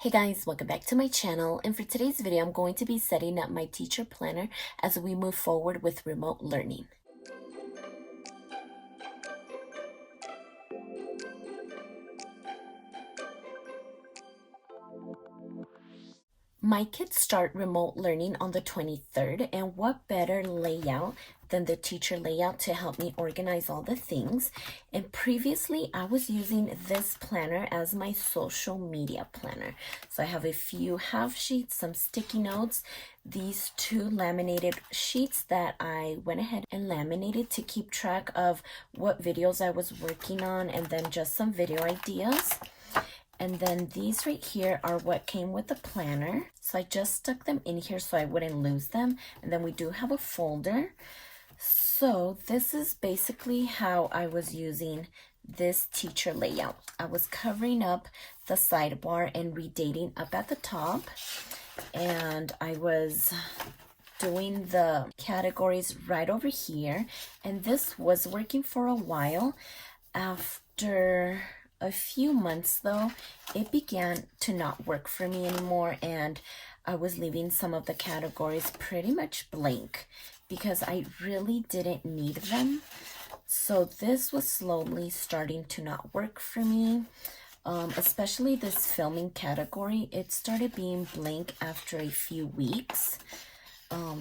Hey guys, welcome back to my channel, and for today's video I'm going to be setting up my teacher planner as we move forward with remote learning. My kids start remote learning on the 23rd, and what better layout than the teacher layout to help me organize all the things. And previously I was using this planner as my social media planner. So I have a few half sheets, some sticky notes, these two laminated sheets that I went ahead and laminated to keep track of what videos I was working on, and then just some video ideas. And then these right here are what came with the planner. So I just stuck them in here so I wouldn't lose them. And then we do have a folder. So this is basically how I was using this teacher layout. I was covering up the sidebar and redating up at the top. And I was doing the categories right over here. And this was working for a while. After a few months though, it began to not work for me anymore, and I was leaving some of the categories pretty much blank because I really didn't need them. So this was slowly starting to not work for me, especially this filming category. It started being blank after a few weeks,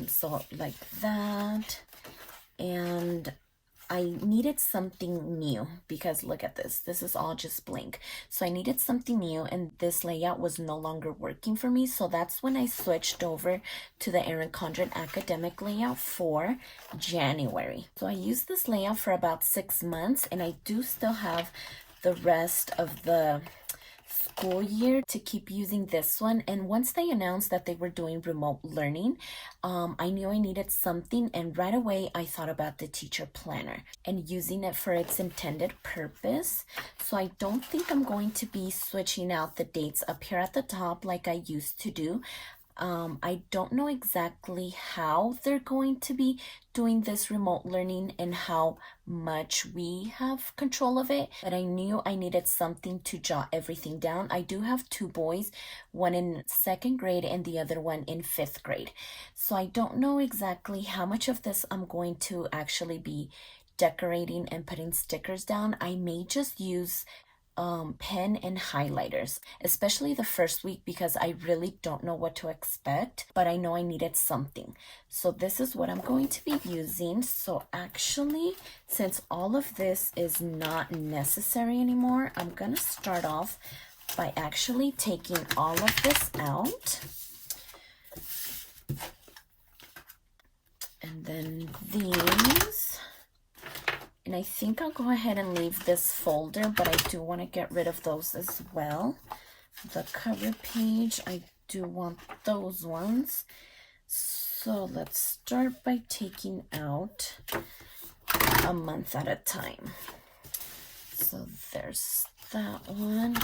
so like that. And I needed something new because look at this. This is all just blank. So I needed something new, and this layout was no longer working for me. So that's when I switched over to the Erin Condren academic layout for January. So I used this layout for about 6 months, and I do still have the rest of the school year to keep using this one. And once they announced that they were doing remote learning, I knew I needed something, and right away I thought about the teacher planner and using it for its intended purpose. So I don't think I'm going to be switching out the dates up here at the top like I used to do. I don't know exactly how they're going to be doing this remote learning and how much we have control of it, but I knew I needed something to jot everything down. I do have two boys, one in 2nd grade and the other one in 5th grade. So I don't know exactly how much of this I'm going to actually be decorating and putting stickers down. I may just use pen and highlighters, especially the first week, because I really don't know what to expect, but I know I needed something. So this is what I'm going to be using. So actually, since all of this is not necessary anymore, I'm gonna start off by actually taking all of this out. And then these. And I think I'll go ahead and leave this folder, but I do want to get rid of those as well. The cover page, I do want those ones. So let's start by taking out a month at a time. So there's that one.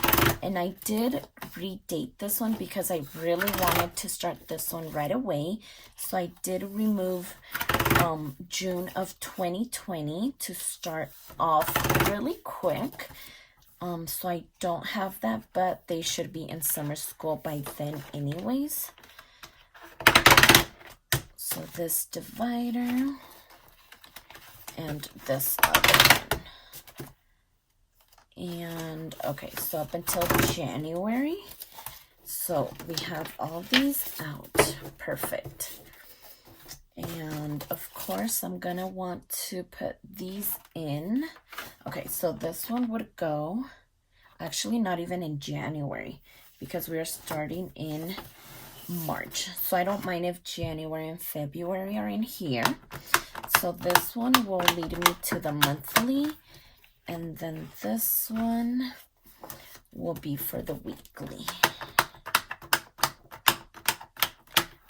And I did redate this one because I really wanted to start this one right away. So I did remove June of 2020 to start off really quick. So I don't have that, but they should be in summer school by then anyways. So this divider and this other one. And okay, so up until January. So we have all these out. Perfect. And of course, I'm gonna want to put these in. Okay, so this one would go, actually not even in January, because we are starting in March. So I don't mind if January and February are in here. So this one will lead me to the monthly, and then this one will be for the weekly.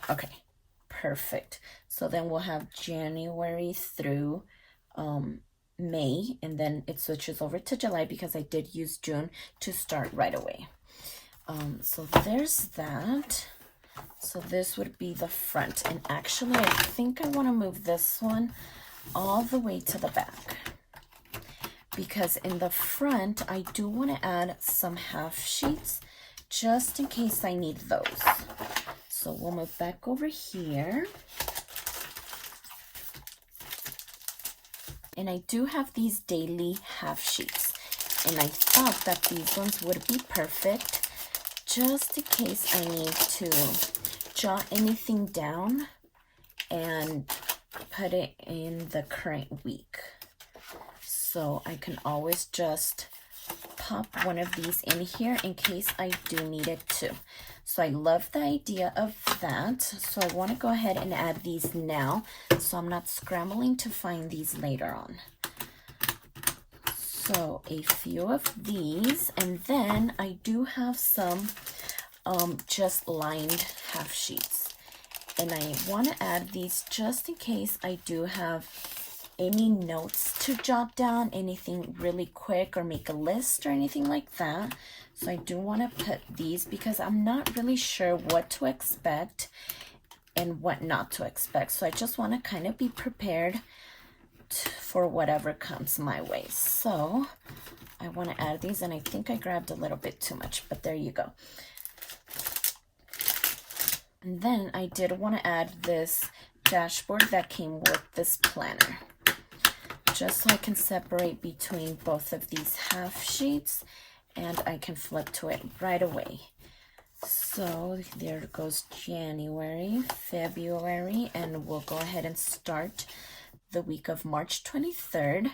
Okay. Perfect. So then we'll have January through May, and then it switches over to July because I did use June to start right away. So there's that. So this would be the front, and actually I think I want to move this one all the way to the back, because in the front I do want to add some half sheets just in case I need those. So we'll move back over here. And I do have these daily half sheets. And I thought that these ones would be perfect just in case I need to jot anything down and put it in the current week. So I can always just pop one of these in here in case I do need it too. So I love the idea of that. So I want to go ahead and add these now so I'm not scrambling to find these later on. So a few of these, and then I do have some just lined half sheets. And I want to add these just in case I do have any notes to jot down, anything really quick, or make a list or anything like that. So I do want to put these because I'm not really sure what to expect and what not to expect. So I just want to kind of be prepared for whatever comes my way. So I want to add these, and I think I grabbed a little bit too much, but there you go. And then I did want to add this dashboard that came with this planner, just so I can separate between both of these half sheets and I can flip to it right away. So there goes January, February, and we'll go ahead and start the week of March 23rd.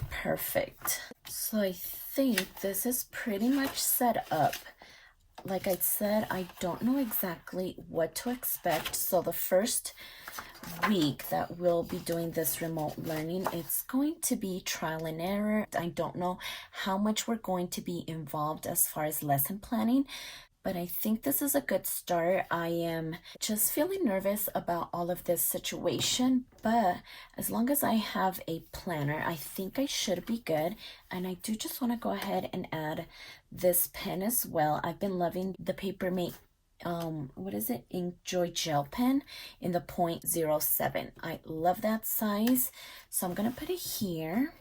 Perfect. So I think this is pretty much set up. Like I said, I don't know exactly what to expect. So the first week that we'll be doing this remote learning, it's going to be trial and error. I don't know how much we're going to be involved as far as lesson planning, but I think this is a good start. I am just feeling nervous about all of this situation, but as long as I have a planner, I think I should be good. And I do just want to go ahead and add this pen as well. I've been loving the Papermate what is it, Inkjoy gel pen in the 0.07. I love that size, so I'm gonna put it here,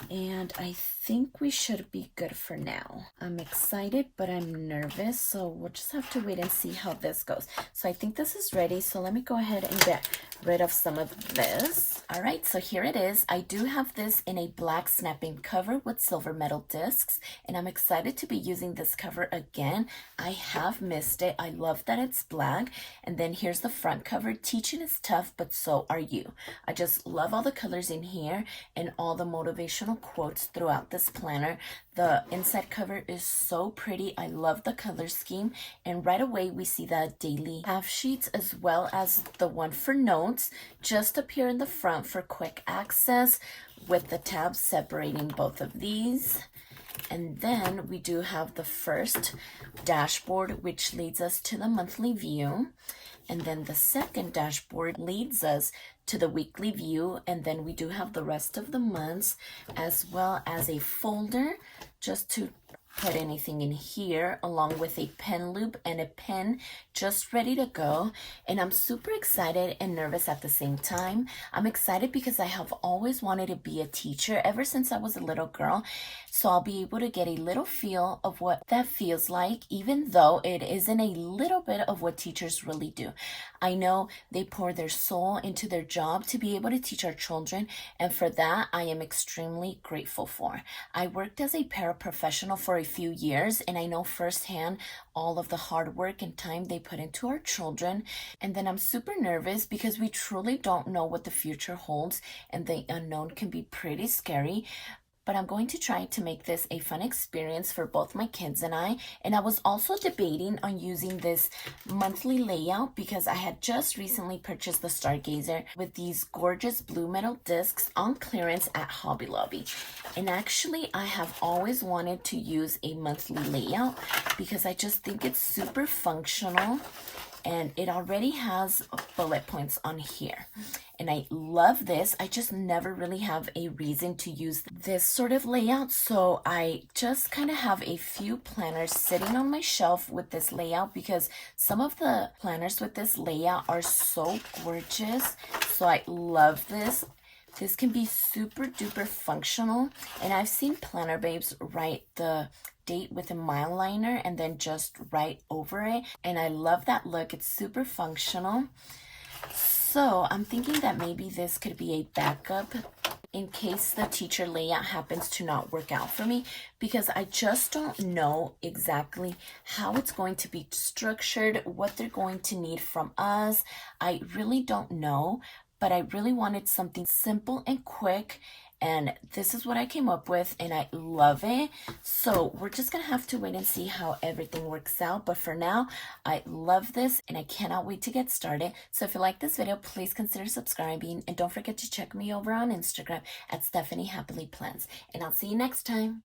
and I think we should be good for now. I'm excited, but I'm nervous, so we'll just have to wait and see how this goes. So I think this is ready, so let me go ahead and get rid of some of this. All right, so here it is. I do have this in a black snapping cover with silver metal discs, and I'm excited to be using this cover again. I have missed it. I love that it's black. And then here's the front cover. Teaching is tough, but so are you. I just love all the colors in here and all the motivational quotes throughout this planner. The inside cover is so pretty. I love the color scheme, and right away we see the daily half sheets as well as the one for notes just appear in the front for quick access with the tabs separating both of these. And then we do have the first dashboard, which leads us to the monthly view. And then the second dashboard leads us to the weekly view. And then we do have the rest of the months, as well as a folder just to put anything in here, along with a pen loop and a pen just ready to go. And I'm super excited and nervous at the same time. I'm excited because I have always wanted to be a teacher ever since I was a little girl. So I'll be able to get a little feel of what that feels like, even though it isn't a little bit of what teachers really do. I know they pour their soul into their job to be able to teach our children, and for that, I am extremely grateful for. I worked as a paraprofessional for a few years, and I know firsthand all of the hard work and time they put into our children. And then I'm super nervous because we truly don't know what the future holds, and the unknown can be pretty scary. But I'm going to try to make this a fun experience for both my kids and I. And I was also debating on using this monthly layout because I had just recently purchased the Stargazer with these gorgeous blue metal discs on clearance at Hobby Lobby. And actually, I have always wanted to use a monthly layout because I just think it's super functional. And it already has bullet points on here. And I love this. I just never really have a reason to use this sort of layout. So I just kind of have a few planners sitting on my shelf with this layout because some of the planners with this layout are so gorgeous. So I love this. This can be super duper functional, and I've seen planner babes write the date with a mile liner and then just write over it. And I love that look. It's super functional. So I'm thinking that maybe this could be a backup in case the teacher layout happens to not work out for me, because I just don't know exactly how it's going to be structured, what they're going to need from us. I really don't know, but I really wanted something simple and quick, and this is what I came up with, and I love it. So we're just gonna have to wait and see how everything works out. But for now, I love this and I cannot wait to get started. So if you like this video, please consider subscribing, and don't forget to check me over on Instagram at Stephanie Happily Plans. And I'll see you next time.